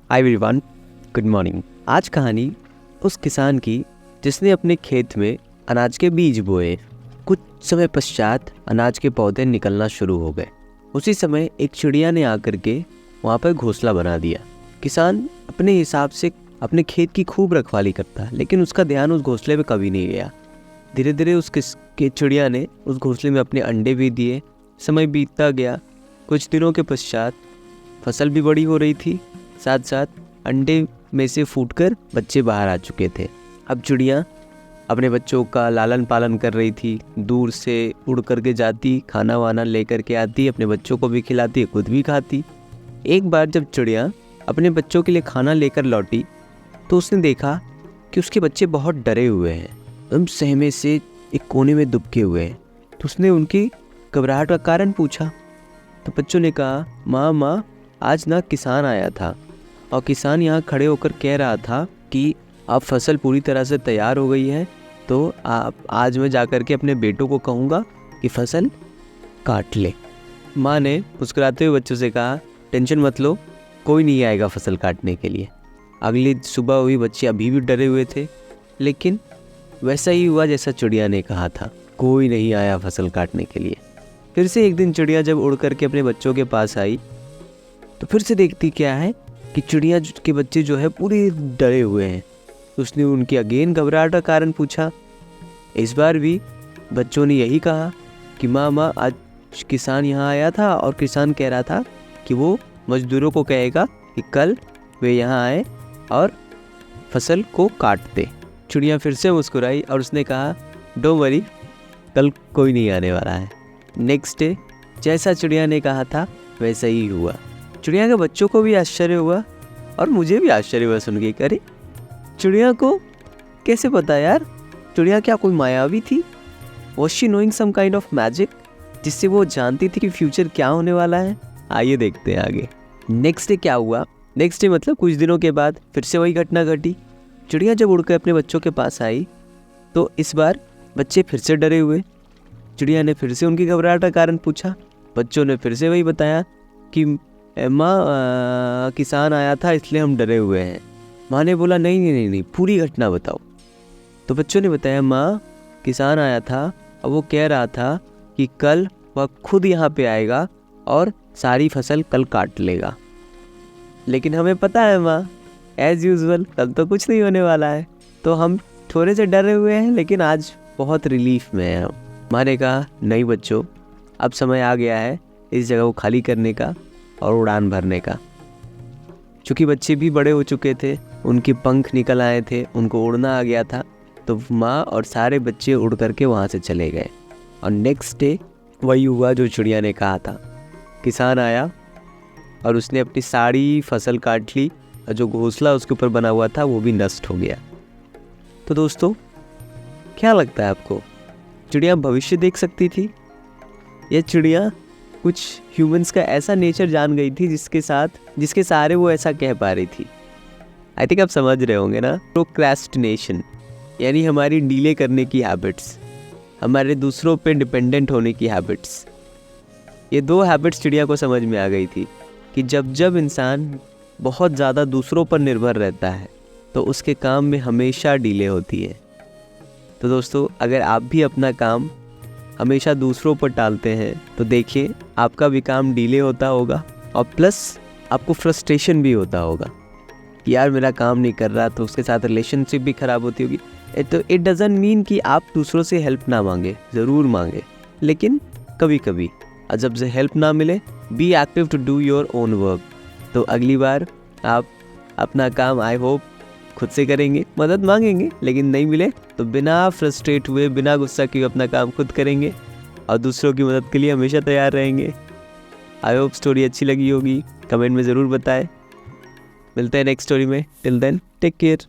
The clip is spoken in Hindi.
Hi everyone, good morning. आज कहानी उस किसान की जिसने अपने खेत में अनाज के बीज बोए। कुछ समय पश्चात अनाज के पौधे निकलना शुरू हो गए। उसी समय एक चिड़िया ने आकर के वहाँ पर घोंसला बना दिया। किसान अपने हिसाब से अपने खेत की खूब रखवाली करता है, लेकिन उसका ध्यान उस घोंसले पे कभी नहीं गया। धीरे धीरे उस चिड़िया ने उस घोंसले में अपने अंडे भी दिए। समय बीतता गया। कुछ दिनों के पश्चात फसल भी बड़ी हो रही थी, साथ साथ अंडे में से फूटकर बच्चे बाहर आ चुके थे। अब चिड़िया अपने बच्चों का लालन पालन कर रही थी। दूर से उड़ करके जाती, खाना वाना लेकर के आती, अपने बच्चों को भी खिलाती, खुद भी खाती। एक बार जब चिड़िया अपने बच्चों के लिए खाना लेकर लौटी तो उसने देखा कि उसके बच्चे बहुत डरे हुए हैं, एकदम सहमे से एक कोने में दुबके हुए हैं। तो उसने उनकी घबराहट का कारण पूछा तो बच्चों ने कहा, माँ आज ना किसान आया था और किसान यहाँ खड़े होकर कह रहा था कि अब फसल पूरी तरह से तैयार हो गई है, तो आज मैं जाकर के अपने बेटों को कहूँगा कि फसल काट ले। माँ ने मुस्कुराते हुए बच्चों से कहा, टेंशन मत लो, कोई नहीं आएगा फसल काटने के लिए। अगली सुबह हुई, बच्चे अभी भी डरे हुए थे, लेकिन वैसा ही हुआ जैसा चिड़िया ने कहा था, कोई नहीं आया फसल काटने के लिए। फिर से एक दिन चिड़िया जब उड़ करके अपने बच्चों के पास आई तो फिर से देखती क्या है कि चिड़िया के बच्चे जो है पूरे डरे हुए हैं। उसने उनकी अगेन घबराहट का कारण पूछा। इस बार भी बच्चों ने यही कहा कि माँ आज किसान यहाँ आया था और किसान कह रहा था कि वो मजदूरों को कहेगा कि कल वे यहाँ आए और फसल को काट दे। चिड़िया फिर से मुस्कुराई और उसने कहा, डोंट वरी, कल कोई नहीं आने वाला है। नेक्स्ट डे जैसा चिड़िया ने कहा था वैसा ही हुआ। चिड़िया के बच्चों को भी आश्चर्य हुआ और मुझे भी आश्चर्य हुआ सुन के। अरे चिड़िया को कैसे पता यार? चिड़िया क्या कोई मायावी थी? Was she knowing some kind of magic जिससे वो जानती थी कि फ्यूचर क्या होने वाला है? आइए देखते हैं आगे। नेक्स्ट डे क्या हुआ? नेक्स्ट डे मतलब कुछ दिनों के बाद फिर से वही घटना घटी। चिड़िया जब उड़कर अपने बच्चों के पास आई तो इस बार बच्चे फिर से डरे हुए। चिड़िया ने फिर से उनकी घबराहट का कारण पूछा। बच्चों ने फिर से वही बताया कि माँ किसान आया था इसलिए हम डरे हुए हैं। माँ ने बोला, नहीं, पूरी घटना बताओ। तो बच्चों ने बताया, माँ किसान आया था और वो कह रहा था कि कल वह खुद यहाँ पे आएगा और सारी फसल कल काट लेगा। लेकिन हमें पता है माँ, एज़ यूजुअल कल तो कुछ नहीं होने वाला है, तो हम थोड़े से डरे हुए हैं, लेकिन आज बहुत रिलीफ में हैं हम। माँ ने कहा, नहीं बच्चों, अब समय आ गया है इस जगह को खाली करने का और उड़ान भरने का। चूँकि बच्चे भी बड़े हो चुके थे, उनके पंख निकल आए थे, उनको उड़ना आ गया था, तो माँ और सारे बच्चे उड़ करके वहाँ से चले गए। और नेक्स्ट डे वही हुआ जो चिड़िया ने कहा था। किसान आया और उसने अपनी सारी फसल काट ली और जो घोंसला उसके ऊपर बना हुआ था वो भी नष्ट हो गया। तो दोस्तों, क्या लगता है आपको, चिड़िया भविष्य देख सकती थी या चिड़िया कुछ ह्यूमंस का ऐसा नेचर जान गई थी जिसके सहारे वो ऐसा कह पा रही थी? आई थिंक आप समझ रहे होंगे ना। प्रोक्रेस्टिनेशन यानी हमारी डीले करने की हैबिट्स, हमारे दूसरों पे डिपेंडेंट होने की हैबिट्स। ये दो हैबिट्स चिड़िया को समझ में आ गई थी कि जब इंसान बहुत ज़्यादा दूसरों पर निर्भर रहता है तो उसके काम में हमेशा डीले होती है। तो दोस्तों, अगर आप भी अपना काम हमेशा दूसरों पर टालते हैं तो देखिए आपका भी काम डिले होता होगा और प्लस आपको फ्रस्ट्रेशन भी होता होगा कि यार मेरा काम नहीं कर रहा, तो उसके साथ रिलेशनशिप भी ख़राब होती होगी। तो इट डज़ंट मीन कि आप दूसरों से हेल्प ना मांगे, ज़रूर मांगे, लेकिन कभी कभी जब से हेल्प ना मिले, be active to do your own work. तो अगली बार आप अपना काम आई होप खुद से करेंगे, मदद मांगेंगे, लेकिन नहीं मिले तो बिना फ्रस्ट्रेट हुए, बिना गुस्सा किए अपना काम खुद करेंगे और दूसरों की मदद के लिए हमेशा तैयार रहेंगे। आई होप स्टोरी अच्छी लगी होगी, कमेंट में ज़रूर बताएं। मिलते हैं नेक्स्ट स्टोरी में। Till then take care.